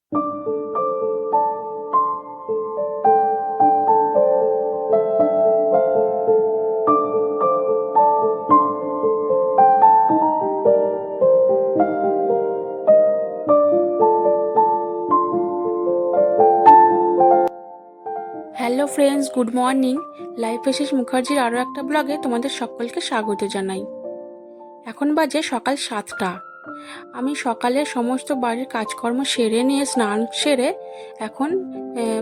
Hello friends, good morning. Life essays মুখার্জির আরও একটা ব্লগে তোমাদের সকলকে স্বাগত জানাই। এখন বাজে সকাল 7টা। আমি সকালে সমস্ত বাড়ির কাজকর্ম সেরে নিয়ে স্নান সেরে এখন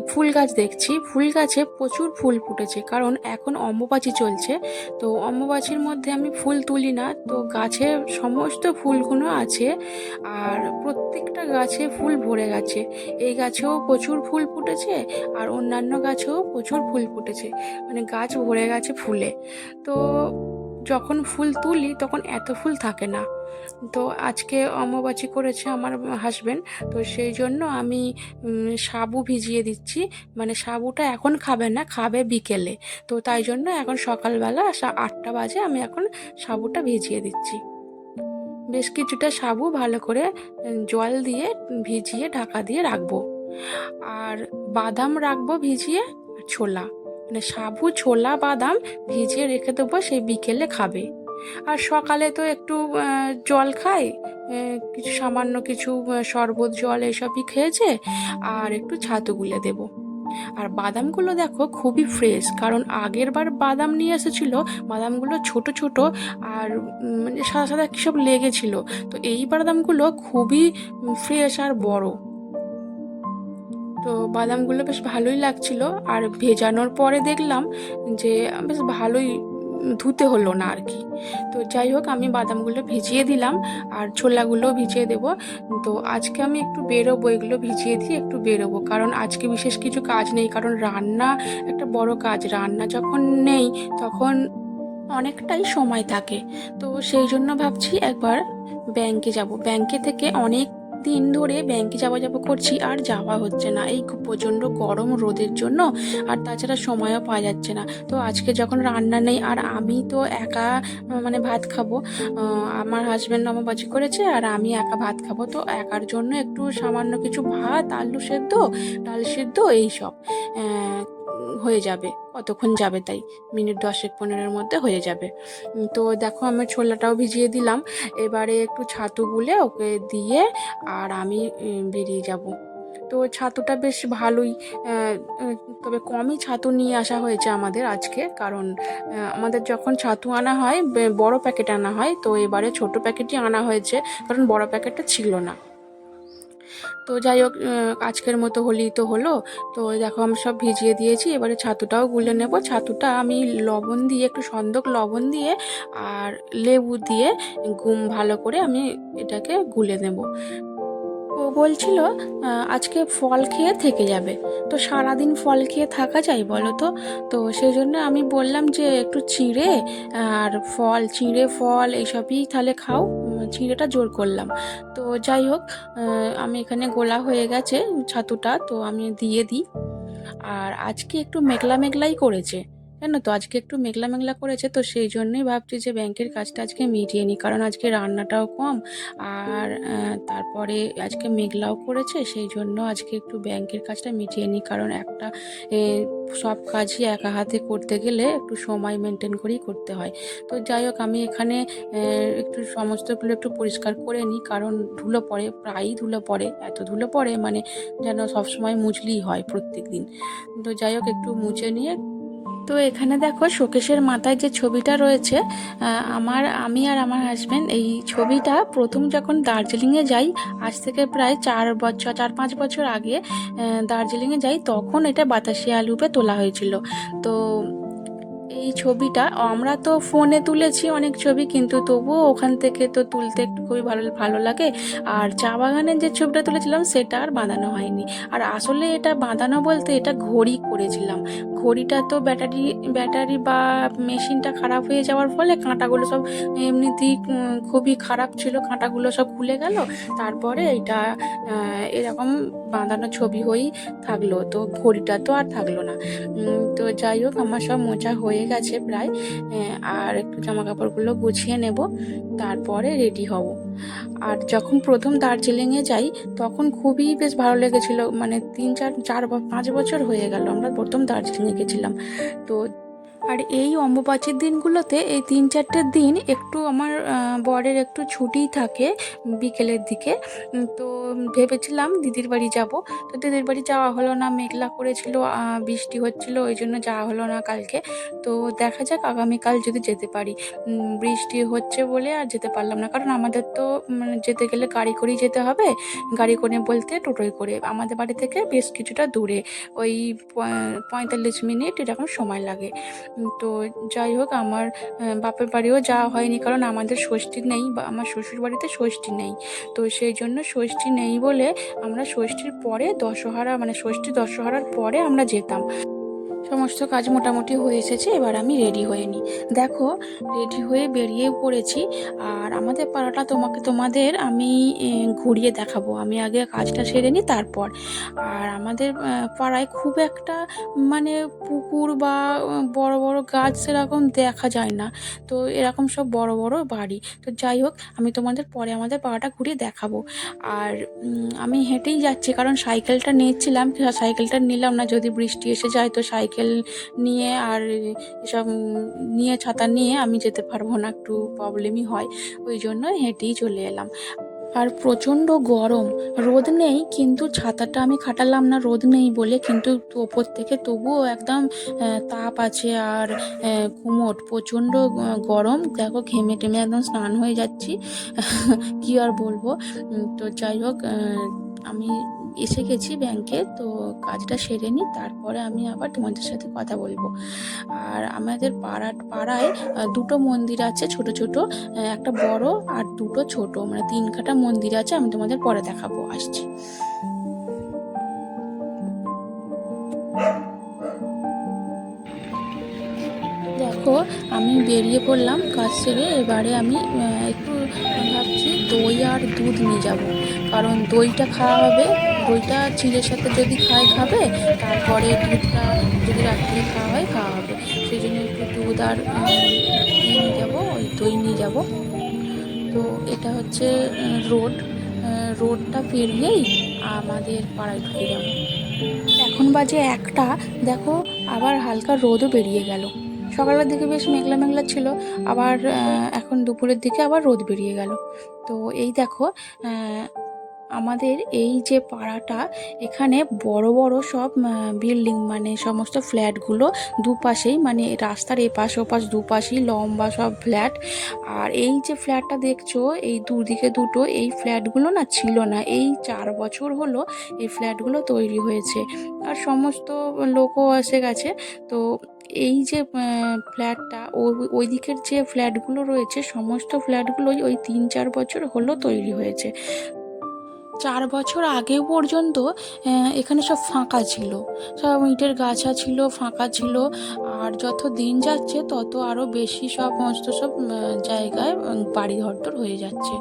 ফুল গাছ দেখছি। ফুল গাছে প্রচুর ফুল ফুটেছে, কারণ এখন অম্বুবাচী চলছে। তো অম্বুবাচীর মধ্যে আমি ফুল তুলি না, তো গাছে সমস্ত ফুলগুলো আছে আর প্রত্যেকটা গাছে ফুল ভরে গেছে। এই গাছেও প্রচুর ফুল ফুটেছে আর অন্যান্য গাছেও প্রচুর ফুল ফুটেছে, মানে গাছ ভরে গেছে ফুলে। তো যখন ফুল তুলি তখন এত ফুল থাকে না। তো আজকে অম্বুবাচী করেছে আমার হাজবেন্ড, তো সেই জন্য আমি সাবু ভিজিয়ে দিচ্ছি। মানে সাবুটা এখন খাবে না, খাবে বিকেলে। তো তাই জন্য এখন সকালবেলা 8টা বাজে আমি এখন সাবুটা ভিজিয়ে দিচ্ছি। বেশ কিছুটা সাবু ভালো করে জল দিয়ে ভিজিয়ে ঢাকা দিয়ে রাখবো। আর বাদাম রাখবো ভিজিয়ে, ছোলা, মানে সাবু, ছোলা, বাদাম ভিজিয়ে রেখে দেবো, সেই বিকেলে খাবে। আর সকালে তো একটু জল খায়, কিছু সামান্য কিছু শরবত জল এসবই খেয়েছে, আর একটু ছাতু গুলে দেবো। আর বাদামগুলো দেখো খুবই ফ্রেশ, কারণ আগের বার বাদাম নিয়ে এসেছিলো, বাদামগুলো ছোট ছোট আর মানে সাদা সাদা কী সব লেগেছিল। তো এই বাদামগুলো খুবই ফ্রেশ আর বড়। তো বাদামগুলো বেশ ভালোই লাগছিল। আর ভেজানোর পরে দেখলাম যে বেশ ভালোই ধুতে হলো না আর কি। তো যাই হোক, আমি বাদামগুলো ভিজিয়ে দিলাম আর ছোলাগুলো ভিজিয়ে দেবো। তো আজকে আমি একটু বেরোবো, এগুলো ভিজিয়ে দিয়ে একটু বেরোবো, কারণ আজকে বিশেষ কিছু কাজ নেই। কারণ রান্না একটা বড় কাজ, রান্না যখন নেই তখন অনেকটাই সময় থাকে। তো সেই জন্য ভাবছি একবার ব্যাংকে যাব। ব্যাংকে থেকে অনেক দিন ধরে ব্যাংকে যাওয়া করছি, আর যাওয়া হচ্ছে না এই প্রচণ্ড গরম রোদের জন্য। আর তাছাড়া সময়ও পাওয়া যাচ্ছে না। তো আজকে যখন রান্না নেই আর আমি তো একা মানে ভাত খাবো, আমার হাজব্যান্ড অম্বুবাচী করেছে আর আমি একা ভাত খাবো, তো একার জন্য একটু সামান্য কিছু ভাত, আলু সেদ্ধ, ডাল সেদ্ধ এইসব হয়ে যাবে। কতক্ষণ যাবে, তাই মিনিট 10-15-এর মধ্যে হয়ে যাবে। তো দেখো আমার ছোলাটাও ভিজিয়ে দিলাম। এবারে একটু ছাতু গুলে ওকে দিয়ে আর আমি বেরিয়ে যাব। তো ছাতুটা বেশ ভালোই, তবে কমই ছাতু নিয়ে আসা হয়েছে আমাদের আজকে, কারণ আমাদের যখন ছাতু আনা হয় বড় প্যাকেট আনা হয়, তো এবারে ছোট প্যাকেটই আনা হয়েছে, কারণ বড় প্যাকেটটা ছিল না। তো যাই হোক, আজকের মতো হলেই তো হলো। তো দেখো আমি সব ভিজিয়ে দিয়েছি, এবারে ছাতুটাও গুলে নেব। ছাতুটা আমি লবণ দিয়ে, একটু সন্দক লবণ দিয়ে আর লেবু দিয়ে ভালো করে আমি এটাকে গুলে নেব। ও বলছিল আজকে ফল খেয়ে থেকে যাবে। তো সারাদিন ফল খেয়ে থাকা যায় বলো তো? তো সেই জন্য আমি বললাম যে একটু চিঁড়ে আর ফল, চিঁড়ে ফল এইসবই তাহলে খাও। চিঁড়েটা জোর করলাম। তো যাই হোক, আমি এখানে গোলা হয়ে গেছে ছাতুটা, তো আমি দিয়ে দিই। আর আজকে একটু মেঘলা মেঘলাই করেছে, জানো তো, আজকে একটু মেঘলা মেঘলা করেছে। তো সেই জন্যই ভাবছি যে ব্যাংকের কাজটা আজকে মিটিয়ে নিই, কারণ আজকে রান্নাটাও কম। আর তারপরে আজকে মেঘলাও করেছে, সেই জন্য আজকে একটু ব্যাংকের কাজটা মিটিয়ে নিই, কারণ একটা সব কাজই একা হাতে করতে গেলে একটু সময় মেনটেন করেই করতে হয়। তো যাই হোক, আমি এখানে একটু সমস্তগুলো একটু পরিষ্কার করে নিই, কারণ ধুলো পড়ে, প্রায়ই ধুলো পড়ে, এত ধুলো পড়ে মানে যেন সবসময় মুছলেই হয় প্রত্যেক দিন। তো যাই হোক, একটু মুছে নিয়ে, তো এখানে দেখো শোকেসের মাথায় যে ছবিটা রয়েছে, আমি আর আমার হাজব্যান্ড, এই ছবিটা প্রথম যখন দার্জিলিংয়ে যাই, আজ থেকে প্রায় 4-5 বছর আগে দার্জিলিংয়ে যাই, তখন এটা বাতাসিয়া লুপে তোলা হয়েছিল। তো এই ছবিটা আমরা তো ফোনে তুলেছি অনেক ছবি, কিন্তু তবুও ওখান থেকে তো তুলতে একটু খুবই ভালো ভালো লাগে। আর চা বাগানের যে ছবিটা তুলেছিলাম সেটা আর বাঁধানো হয়নি। আর আসলে এটা বাঁধানো বলতে এটা ঘড়ি করেছিলাম। ঘড়িটা তো ব্যাটারি বা মেশিনটা খারাপ হয়ে যাওয়ার ফলে কাঁটাগুলো সব এমনিতেই খুবই খারাপ ছিল, কাঁটাগুলো সব খুলে গেল। তারপরে এটা এরকম বাঁধানো ছবি হয়েই থাকলো, তো ঘড়িটা তো আর থাকলো না। তো যাই হোক, আমার সব মোছা হয়ে গেছে প্রায়। আর একটু জামা কাপড়গুলো গুছিয়ে নেব, তারপরে রেডি হব। আর যখন প্রথম দার্জিলিংয়ে যাই তখন খুবই বেশ ভালো লেগেছিল, মানে 3-4-5 বছর হয়ে গেল আমরা প্রথম দার্জিলিংয়ে গেছিলাম। তো আর এই অম্বুবাচীর দিনগুলোতে এই 3-4টে দিন একটু আমার বরের একটু ছুটিই থাকে বিকেলের দিকে। তো ভেবেছিলাম দিদির বাড়ি যাব, তো দিদির বাড়ি যাওয়া হলো না, মেঘলা করেছিল, বৃষ্টি হচ্ছিল, ওই জন্য যাওয়া হলো না কালকে। তো দেখা যাক আগামীকাল যদি যেতে পারি। বৃষ্টি হচ্ছে বলে আর যেতে পারলাম না, কারণ আমাদের তো মানে যেতে গেলে গাড়ি করেই যেতে হবে। গাড়ি করে বলতে টোটোয় করে, আমাদের বাড়ি থেকে বেশ কিছুটা দূরে, ওই 45 মিনিট এরকম সময় লাগে। তো যাই হোক, আমার বাপের বাড়িও যাওয়া হয়নি, কারণ আমাদের ষষ্ঠী নেই, বা আমার শ্বশুর বাড়িতে ষষ্ঠী নেই। তো সেই জন্য ষষ্ঠী নেই বলে আমরা ষষ্ঠীর পরে দশহরা, মানে ষষ্ঠী দশহরার পরে আমরা যেতাম। সমস্ত কাজ মোটামুটি হয়ে এসেছে, এবার আমি রেডি হয়ে নিই। দেখো, রেডি হয়ে বেরিয়ে পড়েছি। আর আমাদের পাড়াটা তোমাদের আমি ঘুরিয়ে দেখাবো। আমি আগে কাজটা সেরে নিই তারপর। আর আমাদের পাড়ায় খুব একটা মানে পুকুর বা বড় বড় গাছ সেরকম দেখা যায় না। তো এরকম সব বড় বড় বাড়ি। তো যাই হোক, আমি তোমাদের পরে আমাদের পাড়াটা ঘুরিয়ে দেখাবো। আর আমি হেঁটেই যাচ্ছি, কারণ সাইকেলটা নিয়েছিলাম, সাইকেলটা নিলাম না, যদি বৃষ্টি এসে যায় তো সাইকেল নিয়ে আর এসব নিয়ে, ছাতা নিয়ে আমি যেতে পারবো না, একটু প্রবলেমই হয়, ওই জন্য হেঁটেই চলে এলাম। আর প্রচণ্ড গরম, রোদ নেই, কিন্তু ছাতাটা আমি খাটালাম না রোদ নেই বলে, কিন্তু ওপর থেকে তবুও একদম তাপ আছে। আর গুমোট প্রচণ্ড গরম, দেখো ঘেমে টেমে একদম স্নান হয়ে যাচ্ছি। কি আর বলবো। তো যাই হোক, আমি এসে গেছি ব্যাংকে, তো কাজটা সেরে নিই, তারপরে আমি আবার তোমাদের সাথে কথা বলবো। আর আমাদের পাড়ায় দুটো মন্দির আছে ছোট ছোট, একটা বড় আর দুটো ছোট, মানে 3 কাঠা মন্দির আছে। আমি তোমাদের পরে দেখাবো, আসছি। দেখো, আমি বেরিয়ে পড়লাম কাজ সেরে। এবারে আমি একটু ভাবছি দই আর দুধ নিয়ে যাব, কারণ দইটা খাওয়া হবে, দইটা চিড়ের সাথে যদি খাবে, তারপরে দুধটা যদি রাত্রে খাওয়া হয় খাওয়া হবে। সেই জন্য একটু দুধ আর নিয়ে যাবো, ওই দই নিয়ে যাব। তো এটা হচ্ছে রোড, রোডটা পেরিয়েই আমাদের পাড়ায় ঢুকে যাব। এখন বাজে 1টা, দেখো আবার হালকা রোদও বেরিয়ে গেল। সকালের দিকে বেশ মেঘলা মেঘলা ছিল, আবার এখন দুপুরের দিকে আবার রোদ বেরিয়ে গেল। তো এই দেখো, আমাদের এই যে পাড়াটা, এখানে বড় বড় সব বিল্ডিং, মানে সমস্ত ফ্ল্যাটগুলো দুপাশেই, মানে রাস্তার এপাশ ওপাশ দুপাশেই লম্বা সব ফ্ল্যাট। আর এই যে ফ্ল্যাটটা দেখছো, এই দুদিকে দুটো, এই ফ্ল্যাটগুলো না ছিল না, এই 4 বছর হলো এই ফ্ল্যাটগুলো তৈরি হয়েছে, আর সমস্ত লোকও এসে গেছে। তো এই যে ফ্ল্যাটটা, ওই দিকের যে ফ্ল্যাটগুলো রয়েছে, সমস্ত ফ্ল্যাটগুলোই ওই 3-4 বছর হলো তৈরি হয়েছে। 4 বছর আগে পর্যন্ত এখানে সব ফাঁকা ছিল, সব ইটের গাছা ছিল, ফাঁকা ছিল। আর যত দিন যাচ্ছে তত আরও বেশি সমস্ত সব জায়গায় বাড়ি ঘরদোর হয়ে যাচ্ছে।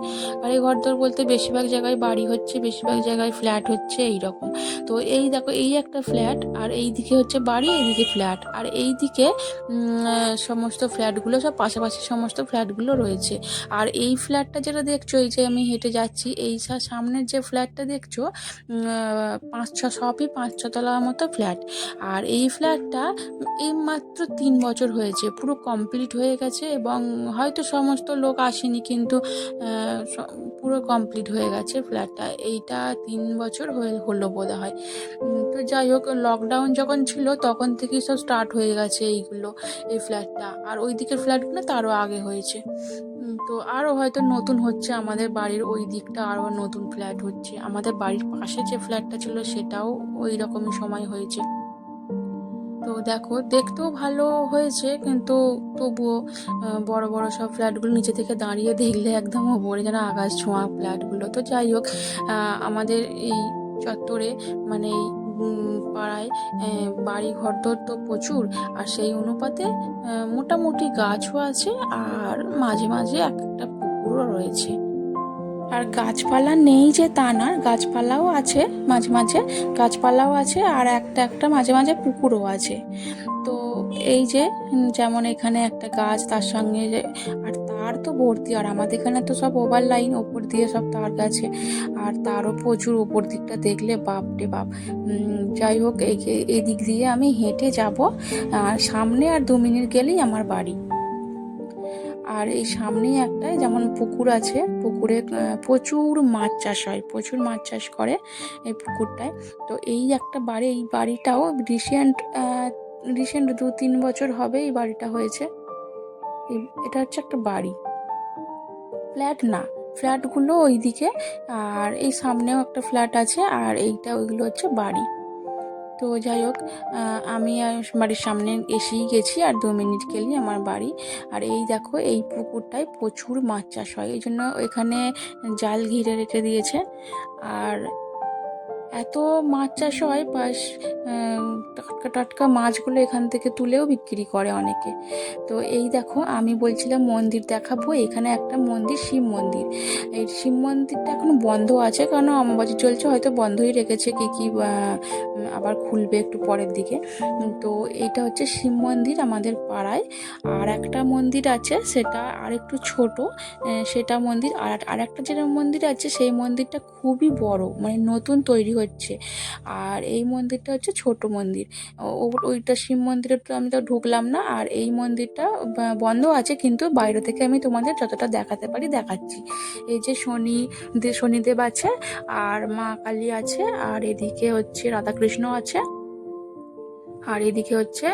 বাড়ি ঘরদোর বলতে বেশিরভাগ জায়গায় বাড়ি হচ্ছে, বেশিরভাগ জায়গায় ফ্ল্যাট হচ্ছে, এই রকম। তো এই দেখো, এই একটা ফ্ল্যাট, আর এই দিকে হচ্ছে বাড়ি, এইদিকে ফ্ল্যাট, আর এই দিকে সমস্ত ফ্ল্যাটগুলো সব পাশাপাশি সমস্ত ফ্ল্যাটগুলো রয়েছে। আর এই ফ্ল্যাটটা যেটা দেখছো, এই যে আমি হেঁটে যাচ্ছি, এই সামনের যে ফ্ল্যাটটা দেখছো, 5-6, সবই 5-6 তলার মতো ফ্ল্যাট। আর এই ফ্ল্যাটটা এই মাত্র 3 বছর হয়েছে, পুরো কমপ্লিট হয়ে গেছে, এবং হয়তো সমস্ত লোক আসেনি, কিন্তু পুরো কমপ্লিট হয়ে গেছে ফ্ল্যাটটা। এইটা 3 বছর হলো বোধ হয়। তো যাই হোক, লকডাউন যখন ছিল তখন থেকেই সব স্টার্ট হয়ে গেছে এইগুলো, এই ফ্ল্যাটটা। আর ওই দিকের ফ্ল্যাটগুলো তারও আগে হয়েছে। তো আরও হয়তো নতুন হচ্ছে, আমাদের বাড়ির ওই দিকটা আরও নতুন ফ্ল্যাট হচ্ছে। আমাদের বাড়ির পাশে যে ফ্ল্যাটটা ছিল সেটাও ওই রকমই সময় হয়েছে। তো দেখো, দেখতেও ভালো হয়েছে, কিন্তু তবুও বড় বড় সব ফ্ল্যাটগুলো নিচে থেকে দাঁড়িয়ে দেখলে একদম ওপরে যেন আকাশ ছোঁয়া ফ্ল্যাটগুলো। তো যাই হোক, আমাদের এই চত্বরে, মানে এই পাড়ায় বাড়ি ঘরদোর তো প্রচুর, আর সেই অনুপাতে মোটামুটি গাছও আছে, আর মাঝে মাঝে এক একটা পুকুরও রয়েছে। আর গাছপালা নেই যে তা না, গাছপালাও আছে, মাঝে মাঝে গাছপালাও আছে, আর একটা একটা মাঝে মাঝে পুকুরও আছে। তো এই যে যেমন এখানে একটা গাছ, তার সঙ্গে আর তার তার তো ভর্তি, আর আমাদের এখানে তো সব ওভার লাইন, ওপর দিয়ে সব তার গেছে, আর তারও প্রচুর ওপর দিকটা দেখলে বাপ রে বাপ। যাই হোক, এই দিক দিয়ে আমি হেঁটে যাব, আর সামনে আর 2 মিনিট গেলেই আমার বাড়ি। আর এই সামনেই একটা যেমন পুকুর আছে, পুকুরে প্রচুর মাছ চাষ হয়, প্রচুর মাছ চাষ করে এই পুকুরটায়। তো এই একটা বাড়ি, এই বাড়িটাও রিসেন্ট 2-3 বছর হবে এই বাড়িটা হয়েছে। এটা হচ্ছে একটা বাড়ি, ফ্ল্যাট না, ফ্ল্যাটগুলো ওইদিকে, আর এই সামনেও একটা ফ্ল্যাট আছে, আর এইটা ওইগুলো হচ্ছে বাড়ি। তো যাই হোক, আমি বাড়ির সামনে এসেই গেছি, আর 2 মিনিট গেলেই আমার বাড়ি। আর এই দেখো, এই পুকুরটায় প্রচুর মাছ চাষ হয়, এই জন্য এখানে জাল ঘিরে রেখে দিয়েছে। আর এত মাছ চাষ হয়, পাশ টাটকা টাটকা মাছগুলো এখান থেকে তুলেও বিক্রি করে অনেকে। তো এই দেখো, আমি বলছিলাম মন্দির দেখাবো, এখানে একটা মন্দির, শিব মন্দির। এই শিব মন্দিরটা এখন বন্ধ আছে, কারণ অমাবস্যা চলছে, হয়তো বন্ধই রেখেছে, কি আবার খুলবে একটু পরের দিকে। তো এইটা হচ্ছে শিব মন্দির আমাদের পাড়ায়। আর একটা মন্দির আছে, সেটা আর একটু ছোট, সেটা মন্দির। আর একটা যেটা মন্দির আছে, সেই মন্দিরটা খুবই বড়, মানে নতুন তৈরি হচ্ছে। আর এই মন্দিরটা হচ্ছে ছোট মন্দির। ওইটা শিব মন্দিরে তো আমি তো ঢুকলাম না, আর এই মন্দিরটা বন্ধ আছে, কিন্তু বাইরে থেকে আমি তোমাদের যতটা দেখাতে পারি দেখাচ্ছি। এই যে শনিদেব আছে, আর মা কালী আছে, আর এদিকে হচ্ছে রাধাকৃষ্ণ আছে, আর এদিকে হচ্ছে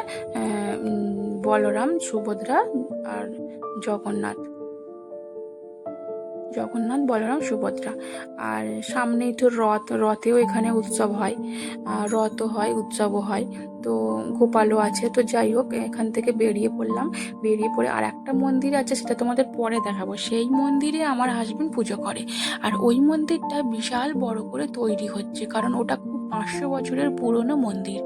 বলরাম, সুভদ্রা, আর জগন্নাথ, বলরাম, সুভদ্রা। আর সামনেই তো রথেও এখানে উৎসব হয়, রথও হয়, উৎসবও হয়। তো গোপালও আছে। তো যাই হোক, এখান থেকে বেরিয়ে পড়লাম, বেরিয়ে পড়ে আর একটা মন্দির আছে, সেটা তোমাদের পরে দেখাবো। সেই মন্দিরে আমার হাজবেন্ড পুজো করে, আর ওই মন্দিরটা বিশাল বড় করে তৈরি হচ্ছে, কারণ ওটা খুব 500 বছরের পুরনো মন্দির।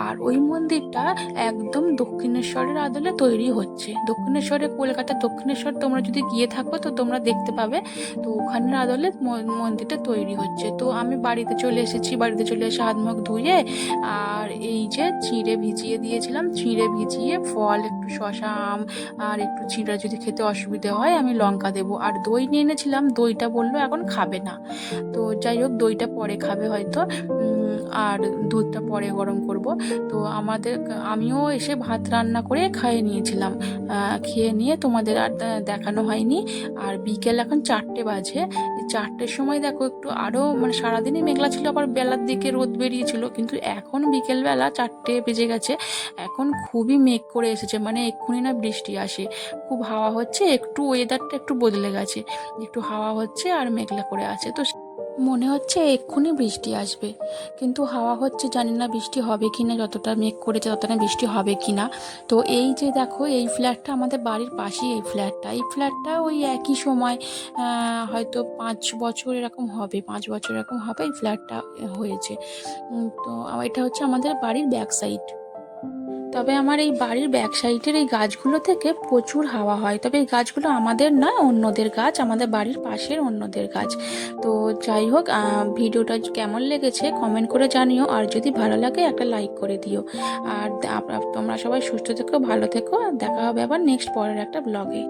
আর ওই মন্দিরটা একদম দক্ষিণেশ্বরের আদলে তৈরি হচ্ছে। কলকাতার দক্ষিণেশ্বর তোমরা যদি গিয়ে থাকো তো তোমরা দেখতে পাবে। তো ওখানের আদলে মন্দিরটা তৈরি হচ্ছে। তো আমি বাড়িতে চলে এসেছি, বাড়িতে চলে এসে হাত মুখ ধুয়ে, আর এই যে চিঁড়ে ভিজিয়ে দিয়েছিলাম, চিঁড়ে ভিজিয়ে ফল, একটু শশা, আম, আর একটু চিঁড়া যদি খেতে অসুবিধে হয় আমি লঙ্কা দেবো, আর দই নিয়ে এনেছিলাম, দইটা বললো এখন খাবে না। তো যাই হোক, দইটা পরে খাবে হয়তো, আর দুধটা পরে গরম করব। তো আমিও এসে ভাত রান্না করে খেয়ে নিয়েছিলাম, খেয়ে নিয়ে তোমাদের আর দেখানো হয়নি। আর বিকেল এখন 4টে বাজে, 4টের সময় দেখো একটু আরও, মানে সারাদিনই মেঘলা ছিল, আবার বেলার দিকে রোদ বেরিয়েছিল, কিন্তু এখন বিকেলবেলা 4টে বেজে গেছে, এখন খুবই মেঘ করে এসেছে, মানে এক্ষুনি না বৃষ্টি আসে। খুব হাওয়া হচ্ছে, একটু ওয়েদারটা একটু বদলে গেছে, একটু হাওয়া হচ্ছে আর মেঘলা করে আছে। তো মনে হচ্ছে এক্ষুনি বৃষ্টি আসবে, কিন্তু হাওয়া হচ্ছে, জানি না বৃষ্টি হবে কি না, যতটা মেঘ করেছে ততটা বৃষ্টি হবে কি না। তো এই যে দেখো, এই ফ্ল্যাটটা আমাদের বাড়ির পাশেই, এই ফ্ল্যাটটা ওই একই সময়, হয়তো 5 বছর এরকম হবে, 5 বছর এরকম হবে এই ফ্ল্যাটটা হয়েছে। তো এটা হচ্ছে আমাদের বাড়ির ব্যাক সাইড। তবে আমার এই বাড়ির ব্যাক সাইডের এই গাছগুলো থেকে প্রচুর হাওয়া হয়, তবে এই গাছগুলো আমাদের না, অন্যদের গাছ, আমাদের বাড়ির পাশের অন্যদের গাছ। তো যাই হোক, ভিডিওটা কেমন লেগেছে কমেন্ট করে জানিও, আর যদি ভালো লাগে একটা লাইক করে দিও। আর তোমরা সবাই সুস্থ থেকো, ভালো থেকো, দেখা হবে আবার নেক্সট পরের একটা ব্লগে।